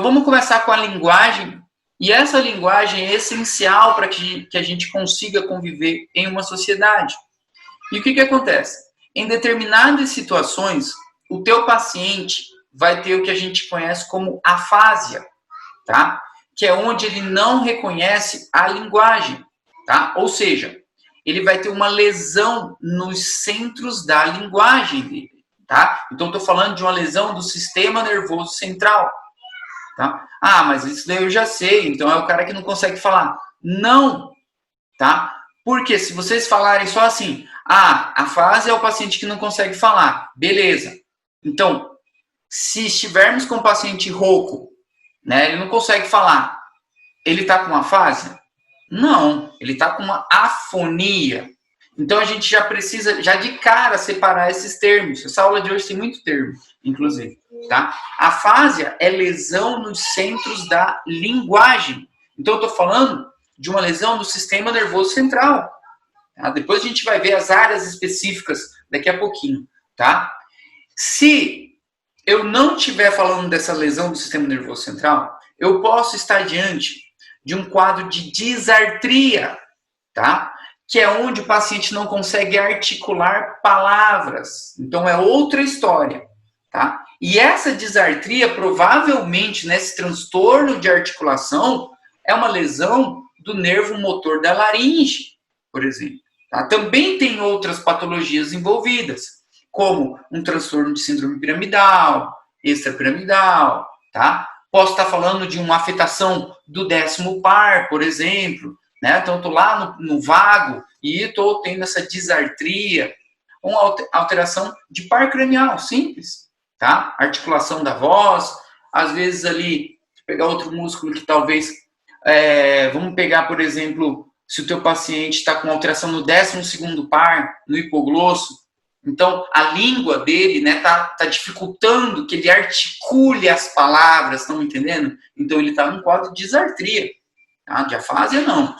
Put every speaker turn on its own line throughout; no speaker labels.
Então vamos começar com a linguagem, e essa linguagem é essencial para que a gente consiga conviver em uma sociedade. E o que acontece? Em determinadas situações, o teu paciente vai ter o que a gente conhece como afásia, tá? Que é onde ele não reconhece a linguagem, tá? Ou seja, ele vai ter uma lesão nos centros da linguagem dele, tá? Então, estou falando de uma lesão do sistema nervoso central, tá? Ah, mas isso daí eu já sei, então é o cara que não consegue falar. Não, tá? Porque se vocês falarem só assim, a fase é o paciente que não consegue falar, beleza. Então, se estivermos com um paciente rouco, né, ele não consegue falar, ele está com uma fase? Não, ele está com uma afonia. Então a gente já precisa, já de cara, separar esses termos. Essa aula de hoje tem muito termo, inclusive. Tá? Afásia é lesão nos centros da linguagem. Então eu estou falando de uma lesão do sistema nervoso central. Tá? Depois a gente vai ver as áreas específicas daqui a pouquinho. Tá? Se eu não estiver falando dessa lesão do sistema nervoso central, eu posso estar diante de um quadro de disartria, tá? Que é onde o paciente não consegue articular palavras. Então é outra história, tá? E essa disartria, provavelmente, nesse transtorno de articulação, é uma lesão do nervo motor da laringe, por exemplo. Tá? Também tem outras patologias envolvidas, como um transtorno de síndrome piramidal, extrapiramidal, tá? Posso estar falando de uma afetação do 10º par, por exemplo, né? Então, estou lá no vago e estou tendo essa disartria, uma alteração de par cranial, simples, tá? Articulação da voz, às vezes ali, pegar outro músculo que talvez, vamos pegar, por exemplo, se o teu paciente está com alteração no 12º par, no hipoglosso, então, a língua dele, né, tá dificultando que ele articule as palavras, estão entendendo? Então, ele está num quadro de disartria. Tá? De afásia, não.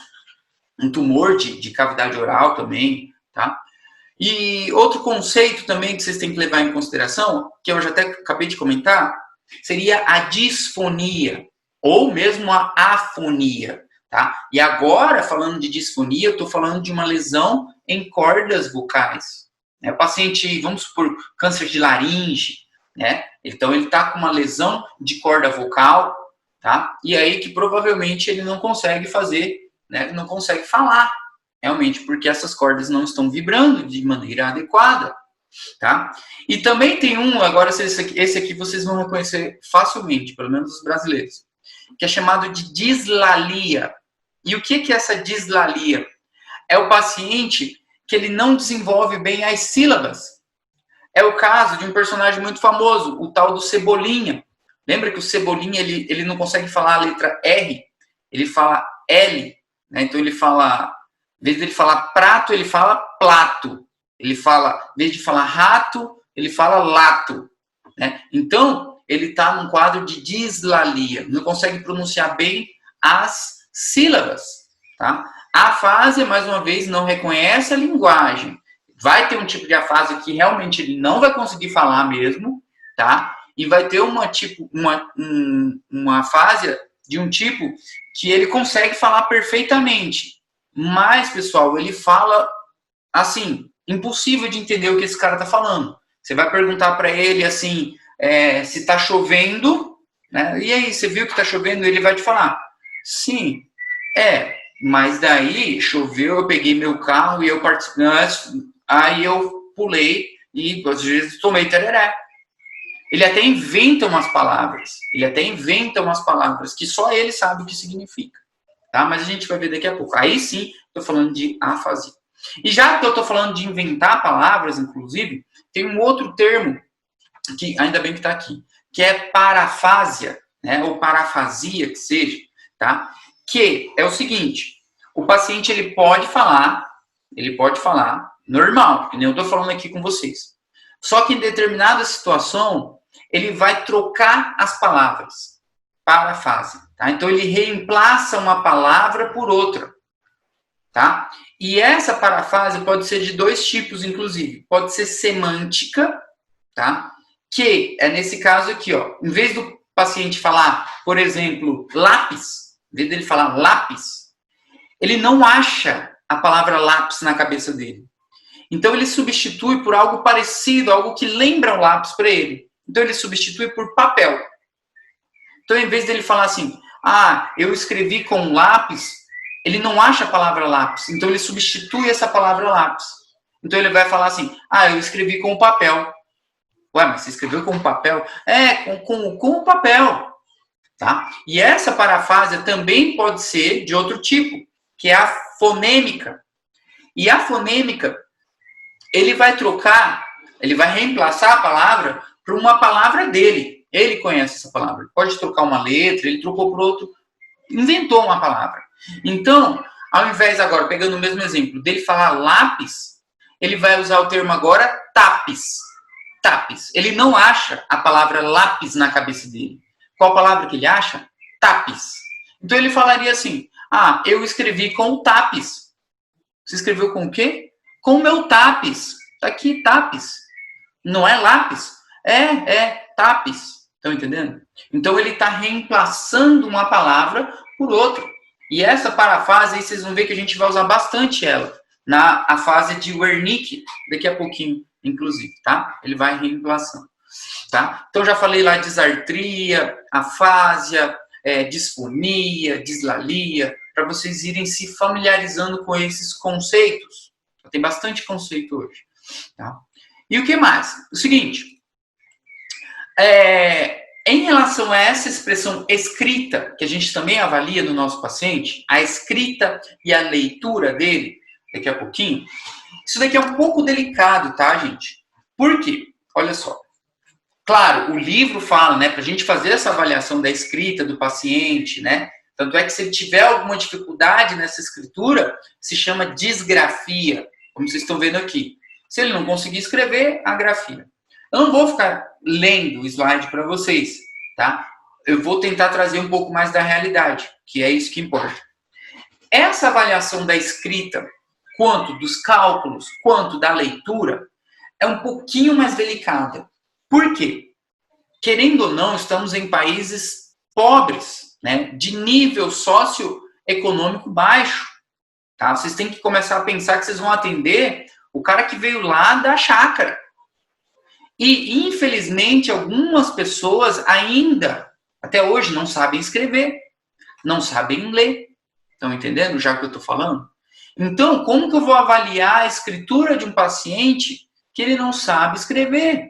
Um tumor de cavidade oral também, tá? E outro conceito também que vocês têm que levar em consideração, que eu já até acabei de comentar, seria a disfonia, ou mesmo a afonia, tá? E agora, falando de disfonia, eu estou falando de uma lesão em cordas vocais. O paciente, vamos supor, câncer de laringe, né? Então ele está com uma lesão de corda vocal, tá? E aí que provavelmente ele não consegue fazer, né? Não consegue falar, realmente, porque essas cordas não estão vibrando de maneira adequada, tá? E também tem agora esse aqui vocês vão reconhecer facilmente, pelo menos os brasileiros, que é chamado de dislalia. E o que é essa dislalia? É o paciente que ele não desenvolve bem as sílabas. É o caso de um personagem muito famoso, o tal do Cebolinha. Lembra que o Cebolinha, ele não consegue falar a letra R, ele fala L, né? Então ele fala, em vez de ele falar prato, ele fala plato. Ele fala, em vez de falar rato, ele fala lato, né? Então, ele está num quadro de dislalia, não consegue pronunciar bem as sílabas, tá? A afasia, mais uma vez, não reconhece a linguagem. Vai ter um tipo de afasia que realmente ele não vai conseguir falar mesmo, tá? E vai ter uma afasia de um tipo que ele consegue falar perfeitamente. Mas, pessoal, ele fala assim, impossível de entender o que esse cara tá falando. Você vai perguntar para ele assim, se tá chovendo, né? E aí, você viu que tá chovendo? Ele vai te falar, sim, mas daí choveu, eu peguei meu carro e eu participei, aí eu pulei e às vezes tomei tereré. Ele até inventa umas palavras, que só ele sabe o que significa, tá? Mas a gente vai ver daqui a pouco. Aí sim, estou falando de afasia. E já que eu estou falando de inventar palavras, inclusive, tem um outro termo, que ainda bem que está aqui, que é parafásia, né? Ou parafasia, que seja, tá? Que é o seguinte, o paciente ele pode falar normal, que nem eu estou falando aqui com vocês. Só que em determinada situação, ele vai trocar as palavras, parafase, tá? Então ele reemplaça uma palavra por outra, tá? E essa parafase pode ser de dois tipos, inclusive. Pode ser semântica, tá? Que é nesse caso aqui, ó, em vez paciente falar, por exemplo, lápis, em vez dele falar lápis, ele não acha a palavra lápis na cabeça dele. Então ele substitui por algo parecido, algo que lembra o lápis para ele. Então ele substitui por papel. Então em vez dele falar assim, eu escrevi com lápis, ele não acha a palavra lápis. Então ele substitui essa palavra lápis. Então ele vai falar assim, eu escrevi com papel. Ué, mas você escreveu com papel? Com o papel. Tá? E essa parafrásia também pode ser de outro tipo, que é a fonêmica. E a fonêmica, ele vai reemplaçar a palavra por uma palavra dele. Ele conhece essa palavra. Ele pode trocar uma letra, ele trocou por outro, inventou uma palavra. Então, ao invés agora, pegando o mesmo exemplo, dele falar lápis, ele vai usar o termo agora tapis. Tapis. Ele não acha a palavra lápis na cabeça dele. Qual palavra que ele acha? Tapis. Então ele falaria assim, eu escrevi com o tapis. Você escreveu com o quê? Com o meu tapis. Tá aqui, tapis. Não é lápis? É tapis. Estão entendendo? Então ele está reemplaçando uma palavra por outra. E essa parafrase aí vocês vão ver que a gente vai usar bastante ela na fase de Wernicke, daqui a pouquinho, inclusive, tá? Ele vai reemplaçando, tá? Então já falei lá disartria, afásia, disfonia, dislalia, para vocês irem se familiarizando com esses conceitos. Tem bastante conceito hoje, tá? E o que mais? O seguinte, em relação a essa expressão escrita, que a gente também avalia no nosso paciente, a escrita e a leitura dele, daqui a pouquinho, isso daqui é um pouco delicado, tá, gente? Por quê? Olha só. Claro, o livro fala, né, para a gente fazer essa avaliação da escrita do paciente, né? Tanto é que se ele tiver alguma dificuldade nessa escritura, se chama disgrafia, como vocês estão vendo aqui. Se ele não conseguir escrever, a grafia. Eu não vou ficar lendo o slide para vocês, tá? Eu vou tentar trazer um pouco mais da realidade, que é isso que importa. Essa avaliação da escrita, quanto dos cálculos, quanto da leitura, é um pouquinho mais delicada. Por quê? Querendo ou não, estamos em países pobres, né? De nível socioeconômico baixo. Tá? Vocês têm que começar a pensar que vocês vão atender o cara que veio lá da chácara. E, infelizmente, algumas pessoas ainda, até hoje, não sabem escrever, não sabem ler. Estão entendendo já que eu estou falando? Então, como que eu vou avaliar a escritura de um paciente que ele não sabe escrever,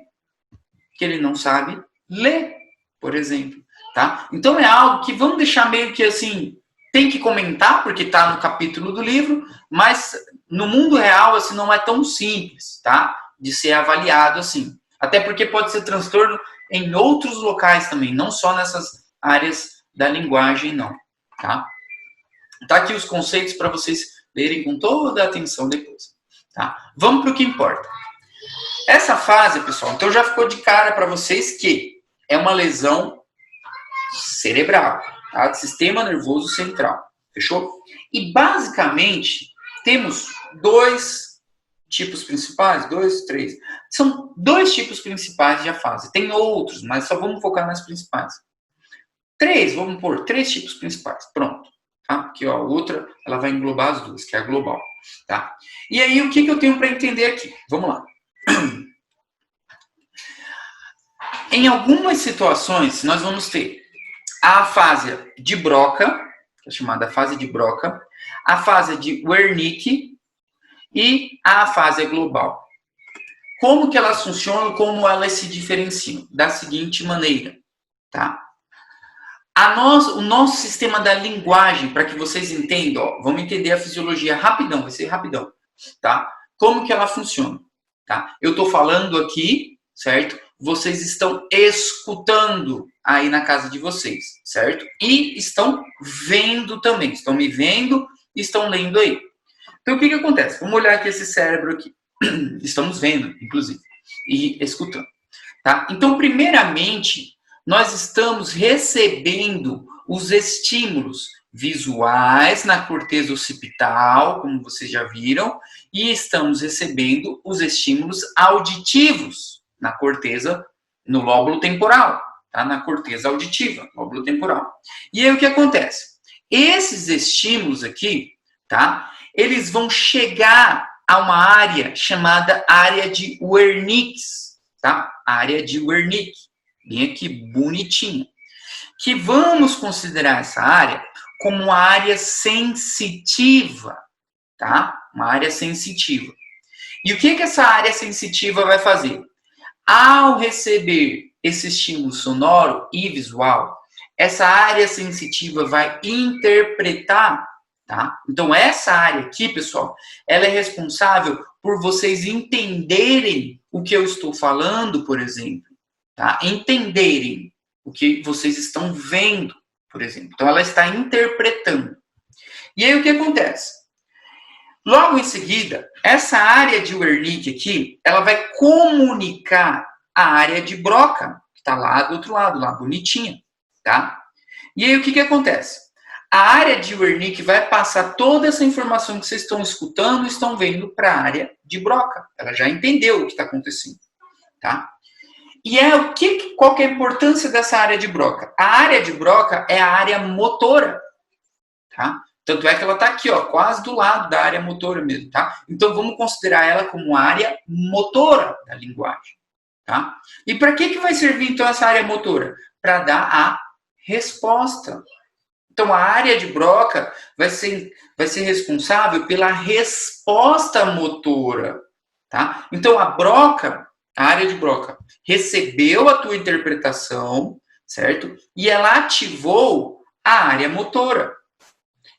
que ele não sabe ler, por exemplo? Tá? Então, é algo que vamos deixar meio que assim, tem que comentar, porque está no capítulo do livro, mas no mundo real, assim, não é tão simples, tá? De ser avaliado assim. Até porque pode ser transtorno em outros locais também, não só nessas áreas da linguagem, não. Tá? Tá aqui os conceitos para vocês lerem com toda a atenção depois. Tá? Vamos para o que importa. Essa fase, pessoal, então já ficou de cara para vocês que é uma lesão cerebral, tá? Do sistema nervoso central. Fechou? E basicamente temos dois tipos principais, três. São dois tipos principais de afase. Tem outros, mas só vamos focar nas principais. Vamos pôr três tipos principais. Pronto. Tá? Aqui, ó, a outra, ela vai englobar as duas, que é a global. Tá? E aí, o que eu tenho para entender aqui? Vamos lá. Em algumas situações, nós vamos ter a afásia de Broca, que é chamada afásia de Broca, a afásia de Wernicke e a afásia global. Como que elas funcionam, como elas se diferenciam? Da seguinte maneira, tá? O nosso sistema da linguagem, para que vocês entendam, ó, vamos entender a fisiologia rapidão, vai ser rapidão, tá? Como que ela funciona, tá? Eu estou falando aqui, certo? Vocês estão escutando aí na casa de vocês, certo? E estão vendo também, estão me vendo e estão lendo aí. Então, o que acontece? Vamos olhar aqui esse cérebro aqui. Estamos vendo, inclusive, e escutando, tá? Então, primeiramente, nós estamos recebendo os estímulos visuais na corteza occipital, como vocês já viram, e estamos recebendo os estímulos auditivos na corteza, no lóbulo temporal, tá? Na corteza auditiva, lóbulo temporal. E aí o que acontece? Esses estímulos aqui, tá? Eles vão chegar a uma área chamada área de Wernicke, tá? Área de Wernicke, bem aqui, bonitinha. Que vamos considerar essa área como uma área sensitiva, tá? Uma área sensitiva. E o que essa área sensitiva vai fazer? Ao receber esse estímulo sonoro e visual, essa área sensitiva vai interpretar, tá? Então, essa área aqui, pessoal, ela é responsável por vocês entenderem o que eu estou falando, por exemplo, tá? Entenderem o que vocês estão vendo, por exemplo. Então, ela está interpretando. E aí, o que acontece? Logo em seguida, essa área de Wernicke aqui, ela vai comunicar a área de Broca, que está lá do outro lado, lá bonitinha, tá? E aí, o que acontece? A área de Wernicke vai passar toda essa informação que vocês estão escutando e estão vendo para a área de Broca. Ela já entendeu o que está acontecendo, tá? E qual que é a importância dessa área de Broca? A área de Broca é a área motora, tá? Tanto é que ela está aqui, ó, quase do lado da área motora mesmo, tá? Então, vamos considerar ela como área motora da linguagem, tá? E para que vai servir, então, essa área motora? Para dar a resposta. Então, a área de Broca vai ser responsável pela resposta motora, tá? Então, a área de Broca, recebeu a tua interpretação, certo? E ela ativou a área motora.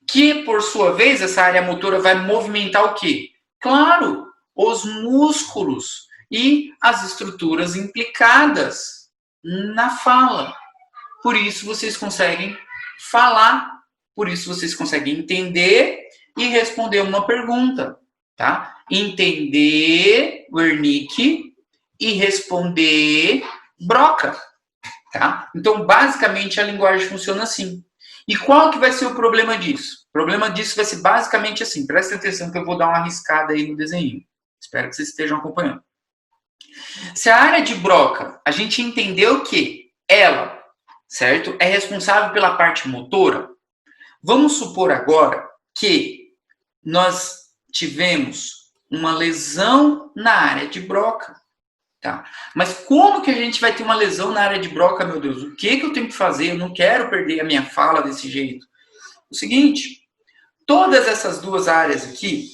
Que, por sua vez, essa área motora vai movimentar o quê? Claro, os músculos e as estruturas implicadas na fala. Por isso, vocês conseguem falar, por isso, vocês conseguem entender e responder uma pergunta, tá? Entender Wernicke e responder Broca, tá? Então, basicamente, a linguagem funciona assim. E qual que vai ser o problema disso? O problema disso vai ser basicamente assim. Presta atenção que eu vou dar uma arriscada aí no desenho. Espero que vocês estejam acompanhando. Se a área de Broca, a gente entendeu que ela, certo, é responsável pela parte motora, vamos supor agora que nós tivemos uma lesão na área de Broca. Tá? Mas como que a gente vai ter uma lesão na área de Broca, meu Deus? O que eu tenho que fazer? Eu não quero perder a minha fala desse jeito. O seguinte, todas essas duas áreas aqui,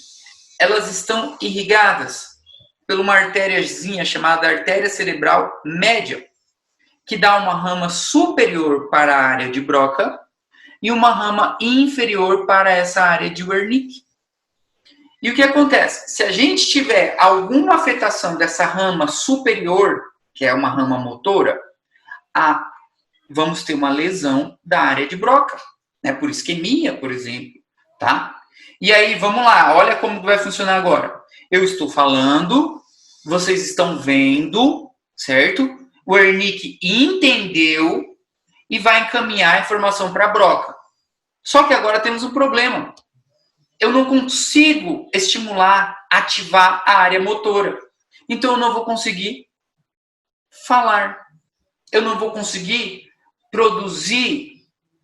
elas estão irrigadas por uma artériazinha chamada artéria cerebral média, que dá uma rama superior para a área de Broca e uma rama inferior para essa área de Wernicke. E o que acontece? Se a gente tiver alguma afetação dessa rama superior, que é uma rama motora, vamos ter uma lesão da área de Broca, né? Por isquemia, por exemplo, tá? E aí, vamos lá, olha como vai funcionar agora. Eu estou falando, vocês estão vendo, certo? O Wernicke entendeu e vai encaminhar a informação para a Broca. Só que agora temos um problema. Eu não consigo estimular, ativar a área motora. Então, eu não vou conseguir falar. Eu não vou conseguir produzir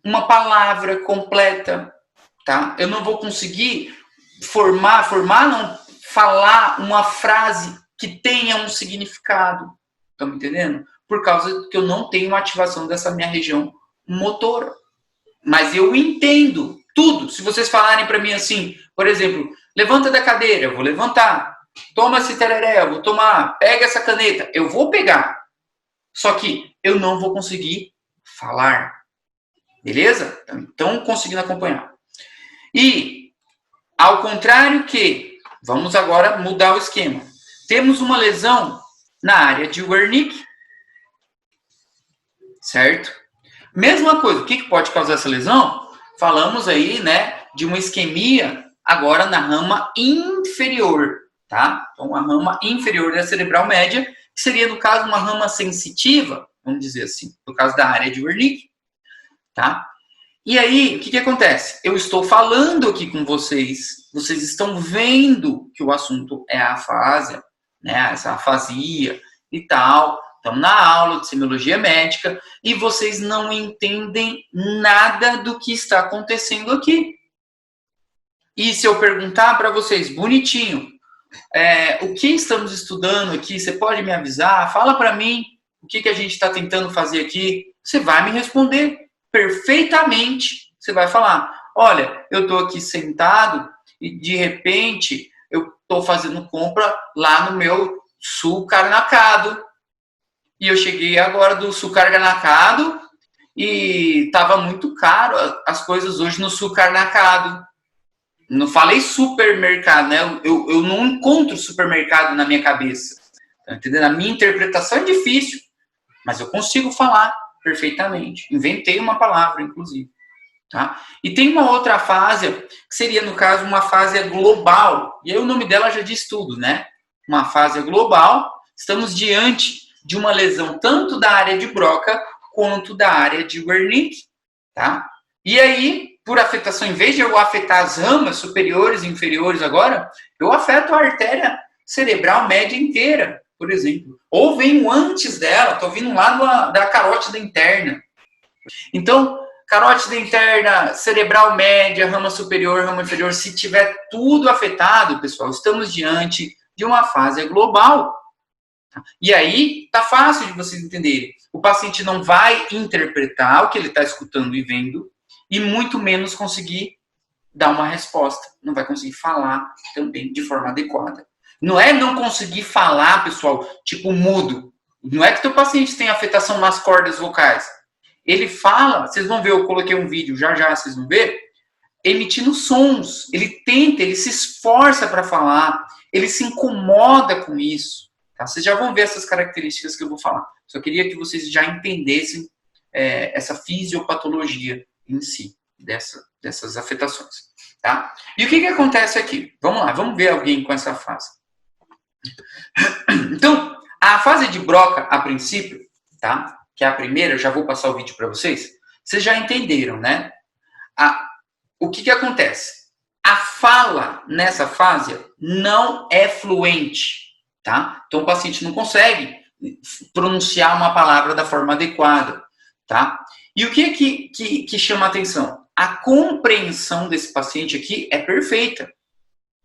uma palavra completa, tá? Eu não vou conseguir falar uma frase que tenha um significado. Estão me entendendo? Por causa que eu não tenho ativação dessa minha região motora. Mas eu entendo tudo. Se vocês falarem para mim assim, por exemplo, levanta da cadeira, eu vou levantar. Toma esse tereré, eu vou tomar. Pega essa caneta, eu vou pegar. Só que eu não vou conseguir falar. Beleza? Então, conseguindo acompanhar. E, ao contrário que, vamos agora mudar o esquema. Temos uma lesão na área de Wernicke. Certo? Mesma coisa, o que pode causar essa lesão? Falamos aí, né, de uma isquemia agora na rama inferior, tá? Então, a rama inferior da cerebral média, que seria, no caso, uma rama sensitiva, vamos dizer assim, no caso da área de Wernicke, tá? E aí, o que acontece? Eu estou falando aqui com vocês, vocês estão vendo que o assunto é a afasia, né, essa afasia e tal, estamos na aula de semiologia médica e vocês não entendem nada do que está acontecendo aqui. E se eu perguntar para vocês, bonitinho, o que estamos estudando aqui, você pode me avisar? Fala para mim o que a gente está tentando fazer aqui. Você vai me responder perfeitamente. Você vai falar, olha, eu estou aqui sentado e de repente eu estou fazendo compra lá no meu supermercado. E eu cheguei agora do supermercado e estava muito caro as coisas hoje no supermercado. Não falei supermercado, né? Eu não encontro supermercado na minha cabeça. Tá entendendo? A minha interpretação é difícil, mas eu consigo falar perfeitamente. Inventei uma palavra, inclusive. Tá? E tem uma outra fase, que seria, no caso, uma fase global. E aí o nome dela já diz tudo, né? Uma fase global. Estamos diante de uma lesão tanto da área de Broca quanto da área de Wernicke. Tá? E aí, por afetação, em vez de eu afetar as ramas superiores e inferiores agora, eu afeto a artéria cerebral média inteira, por exemplo. Ou venho antes dela, estou vindo lá da carótida interna. Então, carótida interna, cerebral média, rama superior, rama inferior, se tiver tudo afetado, pessoal, estamos diante de uma fase global. E aí, tá fácil de vocês entenderem. O paciente não vai interpretar o que ele está escutando e vendo, e muito menos conseguir dar uma resposta. Não vai conseguir falar também de forma adequada. Não é não conseguir falar, pessoal, tipo mudo. Não é que teu paciente tem afetação nas cordas vocais. Ele fala, vocês vão ver, eu coloquei um vídeo, já vocês vão ver, emitindo sons. Ele tenta, ele se esforça para falar, ele se incomoda com isso. Tá? Vocês já vão ver essas características que eu vou falar. Só queria que vocês já entendessem essa fisiopatologia em si, dessas afetações. Tá? E o que acontece aqui? Vamos lá, vamos ver alguém com essa fase. Então, a fase de Broca, a princípio, tá? Que é a primeira, eu já vou passar o vídeo para vocês, vocês já entenderam, né? O que acontece? A fala nessa fase não é fluente, tá? Então o paciente não consegue pronunciar uma palavra da forma adequada, tá? E o que chama a atenção? A compreensão desse paciente aqui é perfeita,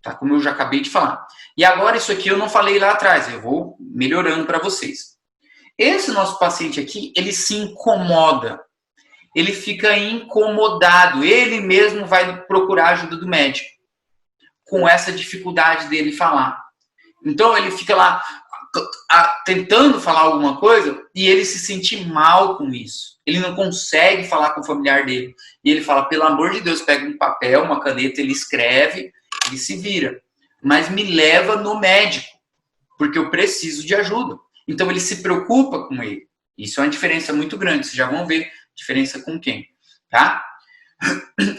tá? Como eu já acabei de falar. E agora isso aqui eu não falei lá atrás, eu vou melhorando para vocês. Esse nosso paciente aqui, ele se incomoda, ele fica incomodado, ele mesmo vai procurar ajuda do médico, com essa dificuldade dele falar. Então ele fica lá tentando falar alguma coisa e ele se sente mal com isso. Ele não consegue falar com o familiar dele. E ele fala, pelo amor de Deus, pega um papel, uma caneta, ele escreve, ele se vira. Mas me leva no médico, porque eu preciso de ajuda. Então ele se preocupa com ele. Isso é uma diferença muito grande. Vocês já vão ver diferença com quem, tá?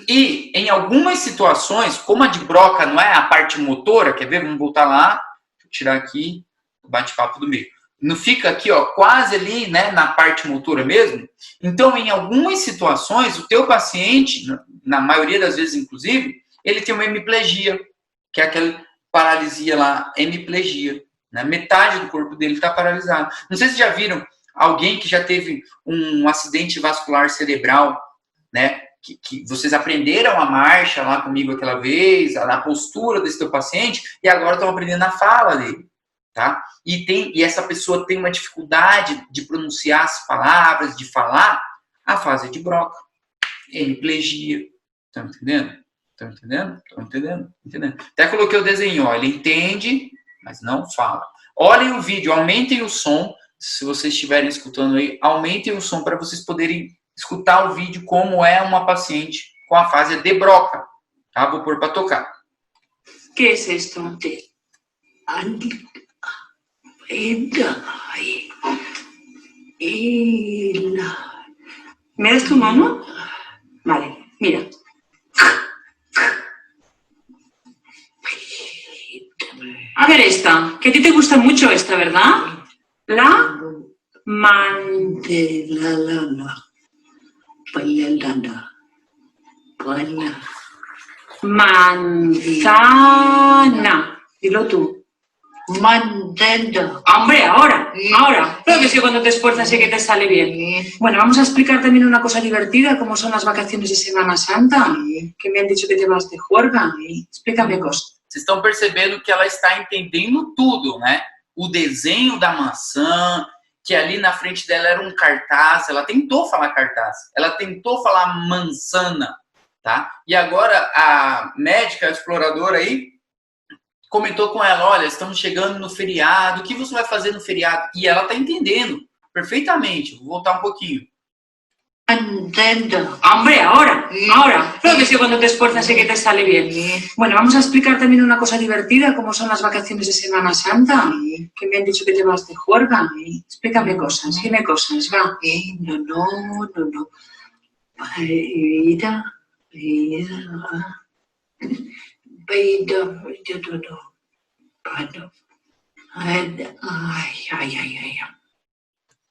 E em algumas situações, como a de Broca não é a parte motora, quer ver? Vamos voltar lá. Deixa eu tirar aqui o bate-papo do meio. Não fica aqui, ó, quase ali, né, na parte motora mesmo. Então, em algumas situações, o teu paciente, na maioria das vezes, inclusive, ele tem uma hemiplegia, que é aquela paralisia lá, hemiplegia. Né? Metade do corpo dele está paralisado. Não sei se já viram alguém que já teve um acidente vascular cerebral, né? Que vocês aprenderam a marcha lá comigo aquela vez, a postura desse teu paciente, e agora estão aprendendo a fala dele. Tá? E essa pessoa tem uma dificuldade de pronunciar as palavras, de falar, a fase de Broca, hemiplegia. Estão entendendo? Estão entendendo? Estão entendendo? Entendendo? Até coloquei o desenho, ó, ele entende, mas não fala. Olhem o vídeo, aumentem o som, se vocês estiverem escutando aí, aumentem o som para vocês poderem escutar o vídeo como é uma paciente com a fase de Broca. Tá? Vou pôr para tocar.
¿Qué es esto? ¿Me das tu mano? Vale, mira. A ver esta, que a ti te gusta mucho esta, ¿verdad? La manzana. Manzana. Dilo tú.
Mantendo.
Hombre, ahora. Creo que sí, cuando te esfuerzas y que te sale bien. Bueno, vamos a explicar también una cosa divertida, como son las vacaciones de Semana Santa, que me han dicho que te vas de juerga. Explícame cosas.
Vocês estão percebendo que ela está entendendo tudo, né? O desenho da maçã, que ali na frente dela era um cartaz, ela tentou falar cartaz, ela tentou falar manzana, tá? E agora a médica, a exploradora aí, comentou com ela, olha, estamos chegando no feriado, o que você vai fazer no feriado? E ela tá entendendo perfeitamente, vou voltar um pouquinho.
Mantendo.
Hombre, ahora. Creo que sí, cuando te esfuerzas y que te sale bien. Bueno, vamos a explicar también una cosa divertida, como son las vacaciones de Semana Santa, que me han dicho que te vas de juerga. Explícame cosas, dime cosas, va.
No. Ay.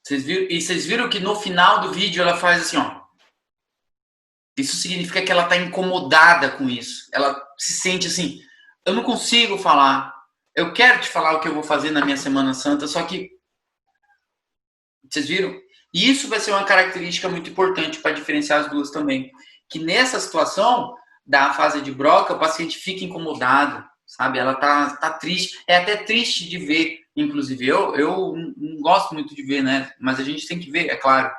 Vocês viram que no final do vídeo ela faz assim, ó. Isso significa que ela tá incomodada com isso. Ela se sente assim, eu não consigo falar. Eu quero te falar o que eu vou fazer na minha Semana Santa, só que... Vocês viram? E isso vai ser uma característica muito importante para diferenciar as duas também. Que nessa situação da fase de Broca, o paciente fica incomodado, sabe? Ela tá triste. É até triste de ver, inclusive. Eu não gosto muito de ver, né? Mas a gente tem que ver, é claro.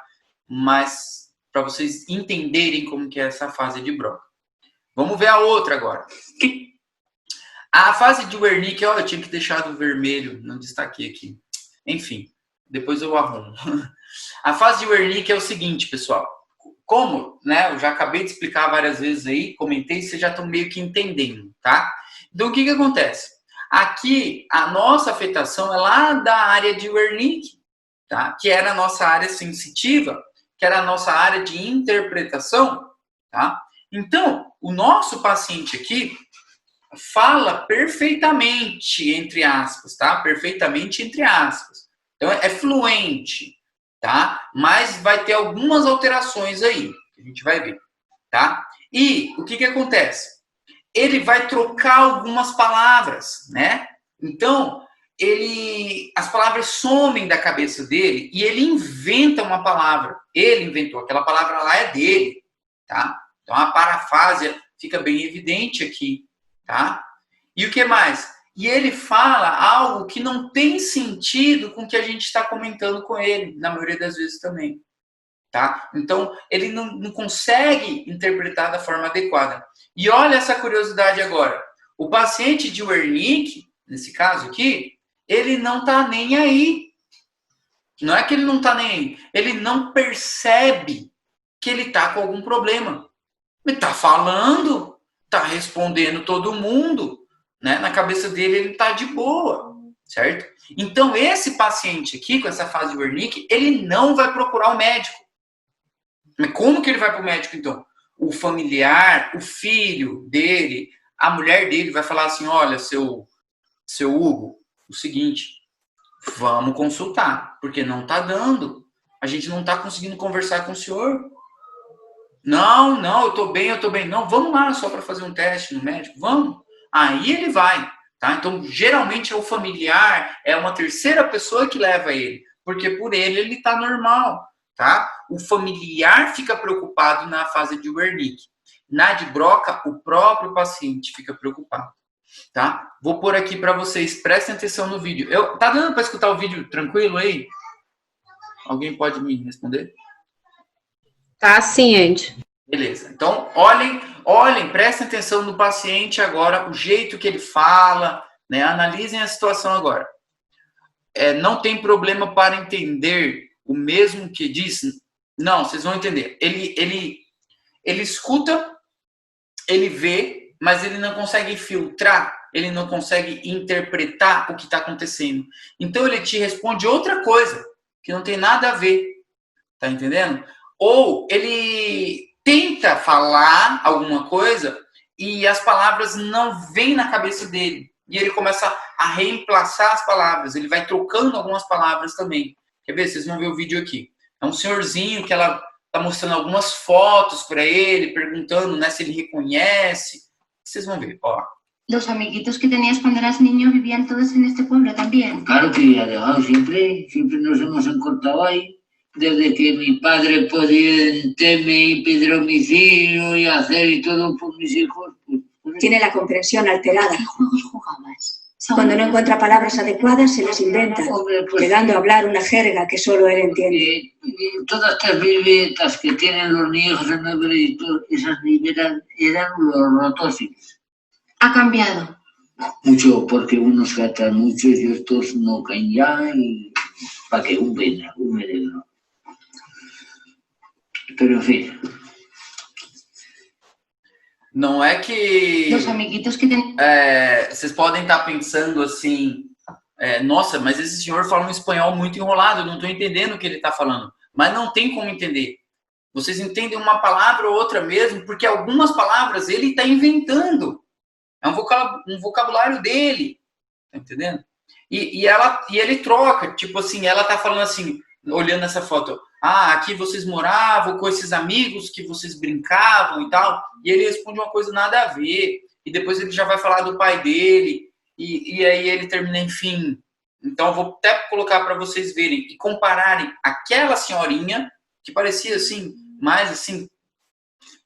Mas para vocês entenderem como que é essa fase de Broca. Vamos ver a outra agora. A fase de Wernicke, ó, eu tinha que deixar do vermelho, não destaquei aqui. Enfim, depois eu arrumo. A fase de Wernicke é o seguinte, pessoal. Como, né, eu já acabei de explicar várias vezes aí, comentei, vocês já estão meio que entendendo, tá? Então, o que acontece? Aqui, a nossa afetação é lá da área de Wernicke, tá? Que era a nossa área sensitiva, que era a nossa área de interpretação, tá? Então, o nosso paciente aqui fala perfeitamente, entre aspas, tá? Perfeitamente, entre aspas. Então, é fluente, tá? Mas vai ter algumas alterações aí, que a gente vai ver, tá? E o que acontece? Ele vai trocar algumas palavras, né? Então, as palavras somem da cabeça dele e ele inventa uma palavra. Ele inventou, aquela palavra lá é dele, tá? Então, a parafrásia fica bem evidente aqui, tá? E o que mais? E ele fala algo que não tem sentido com o que a gente está comentando com ele, na maioria das vezes também, tá? Então, ele não consegue interpretar da forma adequada. E olha essa curiosidade agora. O paciente de Wernicke, nesse caso aqui, ele não tá nem aí. Não é que ele não tá nem aí. Ele não percebe que ele tá com algum problema. Ele tá falando, tá respondendo todo mundo, né? Na cabeça dele ele tá de boa, certo? Então esse paciente aqui, com essa fase de Wernicke, ele não vai procurar o médico. Mas como que ele vai pro médico então? O familiar, o filho dele, a mulher dele vai falar assim, olha, seu Hugo, o seguinte, vamos consultar, porque não tá dando. A gente não tá conseguindo conversar com o senhor. Não, eu tô bem. Não, vamos lá só para fazer um teste no médico, vamos. Aí ele vai, tá? Então, geralmente é o familiar, é uma terceira pessoa que leva ele, porque por ele tá normal, tá? O familiar fica preocupado na fase de Wernicke. Na de Broca, o próprio paciente fica preocupado, tá? Vou pôr aqui para vocês, prestem atenção no vídeo. Tá dando para escutar o vídeo tranquilo aí? Alguém pode me responder?
Tá sim, Ed.
Beleza. Então, olhem, prestem atenção no paciente agora, o jeito que ele fala, né? Analisem a situação agora. Não tem problema para entender o mesmo que diz? Não, vocês vão entender. Ele escuta, ele vê, mas ele não consegue filtrar, ele não consegue interpretar o que está acontecendo. Então, ele te responde outra coisa, que não tem nada a ver. Tá entendendo? Ou ele tenta falar alguma coisa e as palavras não vêm na cabeça dele. E ele começa a reemplaçar as palavras. Ele vai trocando algumas palavras também. Quer ver? Vocês vão ver o vídeo aqui. É um senhorzinho que ela tá mostrando algumas fotos para ele, perguntando, né, se ele reconhece. Vocês vão ver, ó.
Los amiguitos que tenías cuando eras niño vivían todos en este pueblo también.
Claro que ha dejado, siempre nos hemos encontrado ahí. Desde que mi padre podía enterme y pedir domicilio y hacer y todo por mis hijos. Pues,
Tiene la comprensión alterada.
¿Qué juegos jugabas?
Cuando no encuentra palabras adecuadas, se las inventa,
hombre, pues,
llegando a hablar una jerga que solo él entiende.
todas estas vivetas que tienen los niños en el veredicto, esas vivetas eran los rotósilos.
Ha cambiado.
Mucho, porque unos gastan mucho y otros no caen ya, y para que un veneno. Pero en fin.
Não é que
Los amiguitos que tenías...
vocês podem estar pensando assim, nossa, mas esse senhor fala um espanhol muito enrolado, eu não estou entendendo o que ele está falando. Mas não tem como entender. Vocês entendem uma palavra ou outra mesmo, porque algumas palavras ele está inventando. É um vocabulário dele, tá entendendo? E ele troca, tipo assim, ela tá falando assim, olhando essa foto, aqui vocês moravam com esses amigos que vocês brincavam e tal, e ele responde uma coisa nada a ver, e depois ele já vai falar do pai dele, e aí ele termina, enfim. Então eu vou até colocar para vocês verem e compararem aquela senhorinha, que parecia assim, mais assim,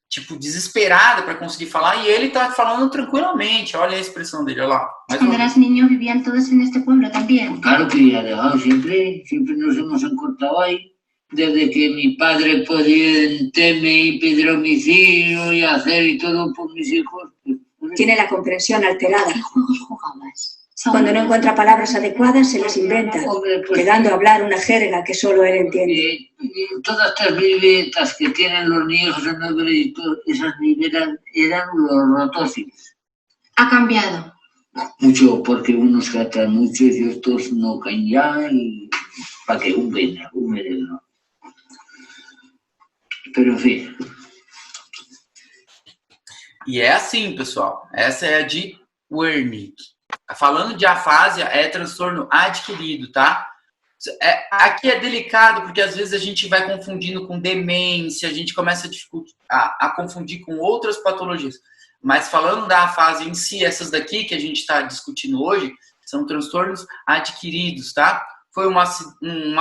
tipo, desesperada para conseguir falar, e ele tá falando tranquilamente. Olha a expressão dele, olha lá.
Cuando eras niño vivían todos en este pueblo también.
Claro que ha dejado, siempre nos hemos encontrado ahí. Desde que mi padre podía enterme y pedir domicilio y hacer y todo por mis hijos.
Tiene la comprensión alterada.
¿Qué juegos jugabas?
Cuando no encuentra palabras adecuadas, se las inventa,
Hombre, pues,
llegando a hablar una jerga que solo él entiende.
todas estas vivetas que tienen los niños en el veredicto, esas vivetas eran los rotósilos.
Ha cambiado.
Mucho, porque unos gastan mucho y otros no caen ya, y para que un veneno. Pero en fin.
E é assim, pessoal. Essa é a de Wernicke. Falando de afasia, é transtorno adquirido, tá? Aqui é delicado, porque às vezes a gente vai confundindo com demência, a gente começa a confundir com outras patologias. Mas falando da afasia em si, essas daqui que a gente está discutindo hoje, são transtornos adquiridos, tá? Foi um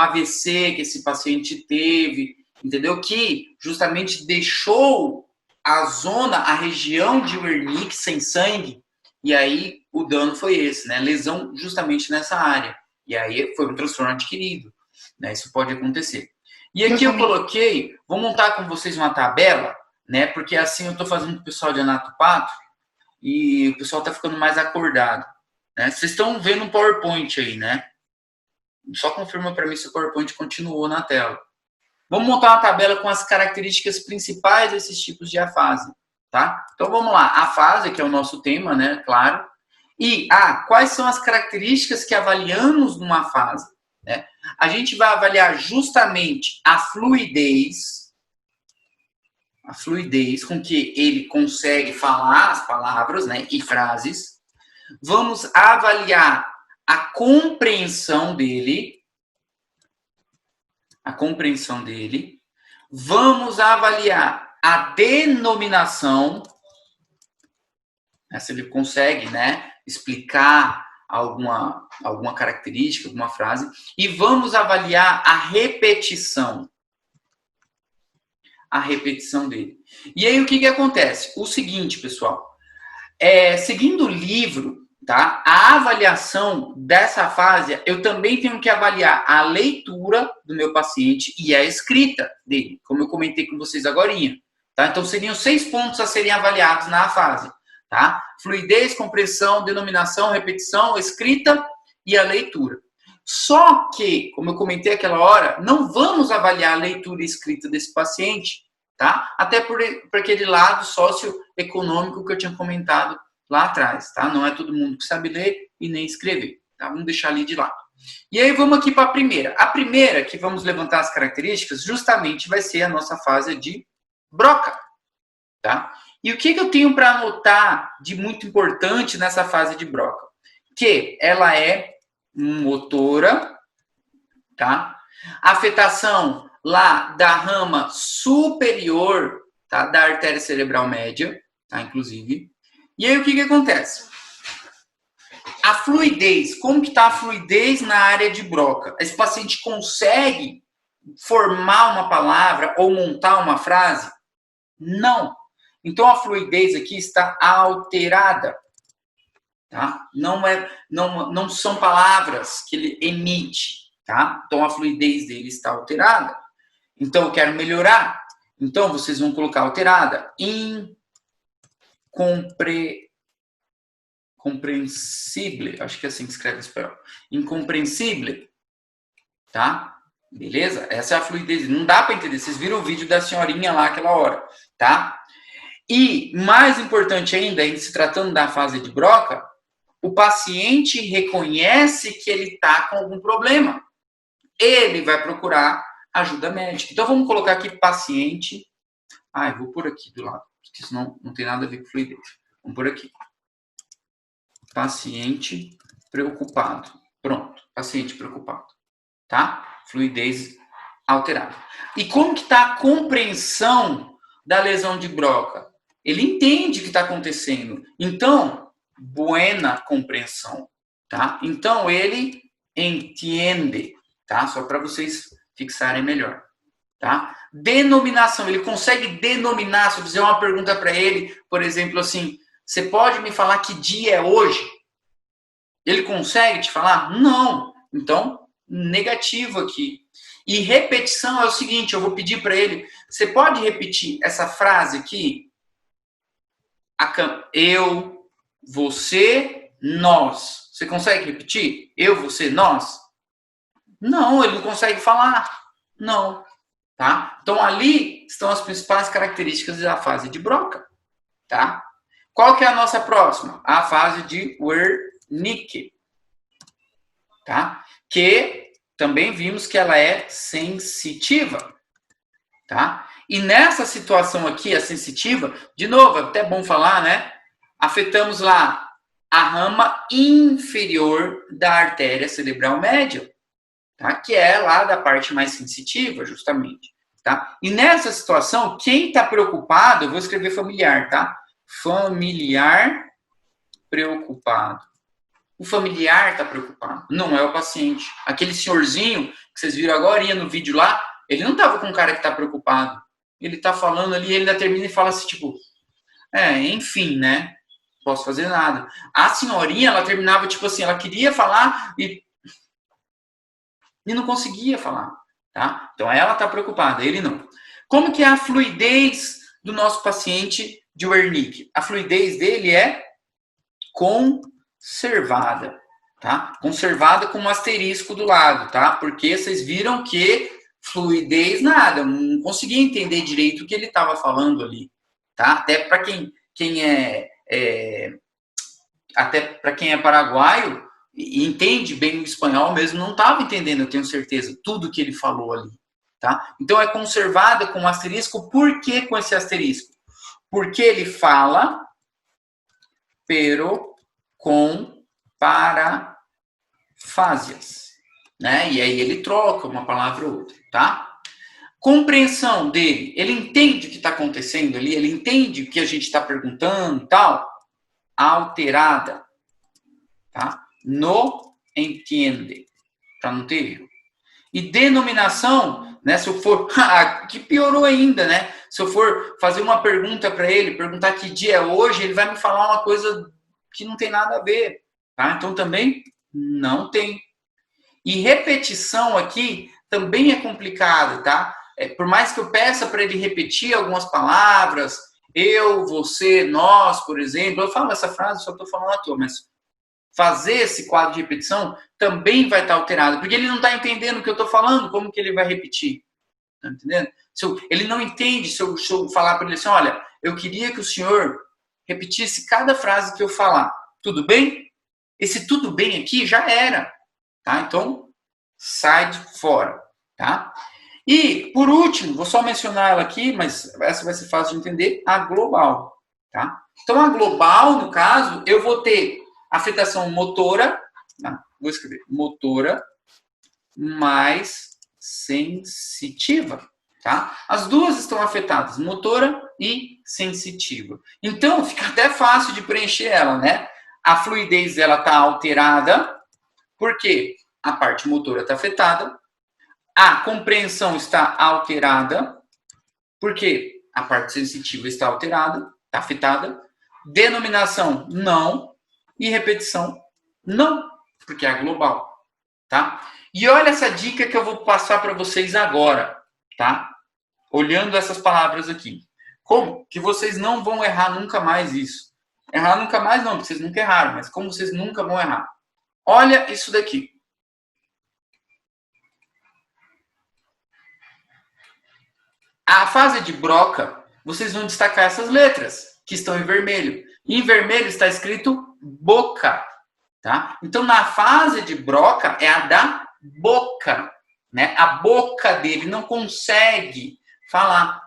AVC que esse paciente teve, entendeu? Que justamente deixou a região de Wernicke sem sangue, e aí o dano foi esse, né? Lesão justamente nessa área. E aí foi um transtorno adquirido, né? Isso pode acontecer. E aqui eu coloquei, vou montar com vocês uma tabela, né? Porque assim eu estou fazendo com o pessoal de Anatopato e o pessoal está ficando mais acordado, né? Vocês estão vendo um PowerPoint aí, né? Só confirma para mim se o PowerPoint continuou na tela. Vamos montar uma tabela com as características principais desses tipos de afasia, tá? Então vamos lá, afasia, que é o nosso tema, né? Claro. E quais são as características que avaliamos numa afasia, né? A gente vai avaliar justamente a fluidez com que ele consegue falar as palavras, né, e frases. Vamos avaliar a compreensão dele. Vamos avaliar a denominação, né, se ele consegue, né, explicar alguma característica, alguma frase. E vamos avaliar a repetição. Dele. E aí o que acontece? O seguinte, pessoal. Seguindo o livro, tá? A avaliação dessa afasia, eu também tenho que avaliar a leitura do meu paciente e a escrita dele, como eu comentei com vocês agorinha, tá? Então seriam 6 pontos a serem avaliados na afasia, tá? Fluidez, compreensão, denominação, repetição, escrita e a leitura. Só que, como eu comentei aquela hora, não vamos avaliar a leitura e escrita desse paciente, tá? Até por aquele lado socioeconômico que eu tinha comentado lá atrás, tá? Não é todo mundo que sabe ler e nem escrever, tá? Vamos deixar ali de lado. E aí vamos aqui para a primeira. A primeira que vamos levantar as características justamente vai ser a nossa fase de Broca, tá? E o que eu tenho para anotar de muito importante nessa fase de Broca? Que ela é motora, tá? Afetação lá da rama superior, tá? Da artéria cerebral média, tá? Inclusive. E aí o que acontece? a fluidez, como que está a fluidez na área de Broca? Esse paciente consegue formar uma palavra ou montar uma frase? Não. Então a fluidez aqui está alterada. Tá? Não são palavras que ele emite. Tá? Então a fluidez dele está alterada. Então eu quero melhorar. Então vocês vão colocar alterada. Incompreensível. Acho que é assim que escreve em espanhol. Incompreensível. Tá? Beleza? Essa é a fluidez. Não dá para entender. Vocês viram o vídeo da senhorinha lá aquela hora. Tá? E, mais importante ainda, em se tratando da fase de Broca, o paciente reconhece que ele está com algum problema. Ele vai procurar ajuda médica. Então, vamos colocar aqui paciente. Eu vou por aqui do lado, porque senão não tem nada a ver com fluidez. Vamos por aqui. Paciente preocupado. Pronto, paciente preocupado. Tá? Fluidez alterada. E como que está a compreensão da lesão de Broca? Ele entende o que está acontecendo. Então, buena compreensão. Tá? Então, ele entende. Tá? Só para vocês fixarem melhor. Tá? Denominação. Ele consegue denominar. Se eu fizer uma pergunta para ele, por exemplo, assim, você pode me falar que dia é hoje? Ele consegue te falar? Não. Então, negativo aqui. E repetição é o seguinte, eu vou pedir para ele, você pode repetir essa frase aqui? Eu, você, nós. Você consegue repetir? Eu, você, nós? Não, ele não consegue falar. Não. Tá? Então, ali estão as principais características da fase de Broca. Tá? Qual que é a nossa próxima? A fase de Wernicke. Tá? Que também vimos que ela é sensitiva. Tá? E nessa situação aqui, a sensitiva, de novo, é até bom falar, né? Afetamos lá a rama inferior da artéria cerebral média, tá? Que é lá da parte mais sensitiva, justamente. Tá? E nessa situação, quem está preocupado, eu vou escrever familiar, tá? Familiar preocupado. O familiar está preocupado, não é o paciente. Aquele senhorzinho que vocês viram agora no vídeo lá, ele não estava com um cara que está preocupado. Ele está falando ali, ele ainda termina e fala assim, tipo, enfim, né? Posso fazer nada. A senhorinha, ela terminava, tipo assim, ela queria falar e não conseguia falar, tá? Então, ela está preocupada, ele não. Como que é a fluidez do nosso paciente de Wernicke? A fluidez dele é conservada, tá? Conservada com um asterisco do lado, tá? Porque vocês viram que fluidez, nada, não conseguia entender direito o que ele estava falando ali, tá? Até para quem é paraguaio e entende bem o espanhol mesmo, não estava entendendo, eu tenho certeza, tudo que ele falou ali, tá? Então é conservada com um asterisco. Por que com esse asterisco? Porque ele fala pero com parafásias, né? E aí ele troca uma palavra ou outra, tá? Compreensão dele, ele entende o que está acontecendo ali, ele entende o que a gente está perguntando e tal, alterada, tá? No entiende, para não ter erro. E denominação, né? Se eu for, que piorou ainda, né? Se eu for fazer uma pergunta para ele, perguntar que dia é hoje, ele vai me falar uma coisa que não tem nada a ver, tá? Então também não tem. E repetição aqui também é complicado, tá? Por mais que eu peça para ele repetir algumas palavras, eu, você, nós, por exemplo, eu falo essa frase, só estou falando à toa, mas fazer esse quadro de repetição também vai estar alterado, porque ele não está entendendo o que eu estou falando, como que ele vai repetir? Tá entendendo? Ele não entende se eu falar para ele assim, olha, eu queria que o senhor repetisse cada frase que eu falar. Tudo bem? Esse tudo bem aqui já era. Tá? Então, sai de fora. Tá? E, por último, vou só mencionar ela aqui, mas essa vai ser fácil de entender, a global. Tá? Então, a global, no caso, eu vou ter afetação motora, vou escrever, motora mais sensitiva. Tá? As duas estão afetadas, motora e sensitiva. Então, fica até fácil de preencher ela, né? A fluidez dela está alterada, porque a parte motora está afetada. A compreensão está alterada, porque a parte sensitiva está alterada, está afetada. Denominação, não. E repetição, não, porque é global, tá? E olha essa dica que eu vou passar para vocês agora, tá? Olhando essas palavras aqui. Como que vocês não vão errar nunca mais isso? Errar nunca mais não, porque vocês nunca erraram, mas como vocês nunca vão errar? Olha isso daqui. A fase de Broca, vocês vão destacar essas letras, que estão em vermelho. E em vermelho está escrito boca, tá? Então, na fase de Broca, é a da boca, né? A boca dele não consegue falar.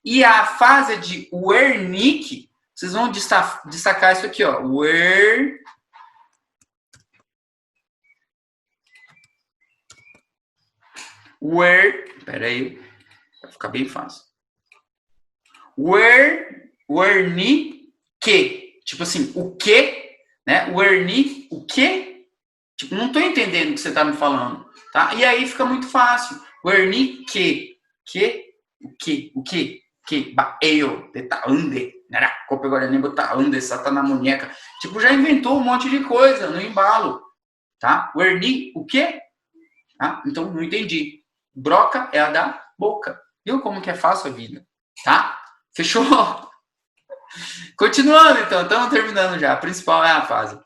E a fase de Wernicke, vocês vão destacar isso aqui, ó. Peraí, vai ficar bem fácil. Wernicke. Tipo assim, o quê? Né? Wernicke, o quê? Tipo, não tô entendendo o que você tá me falando, tá? E aí fica muito fácil. Wernicke. O quê? Que? Eu, tá ande. Copa Guarani, botar ande, satana munheca. Tipo, já inventou um monte de coisa no embalo, tá? Wernicke, o quê? Tá? Então, não entendi. Broca é a da boca. Viu como que é fácil a vida, tá? Fechou? Continuando, então. Estamos terminando já. A principal é a fase.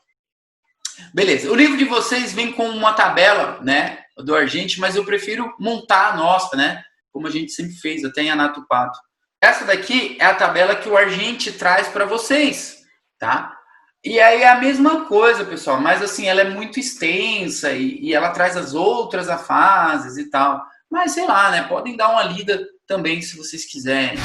Beleza. O livro de vocês vem com uma tabela, né? Do Argente, mas eu prefiro montar a nossa, né? Como a gente sempre fez, até em Anato Pato. Essa daqui é a tabela que o Argente traz para vocês, tá? E aí é a mesma coisa, pessoal. Mas assim, ela é muito extensa e ela traz as outras afases e tal. Mas sei lá, né? Podem dar uma lida também se vocês quiserem.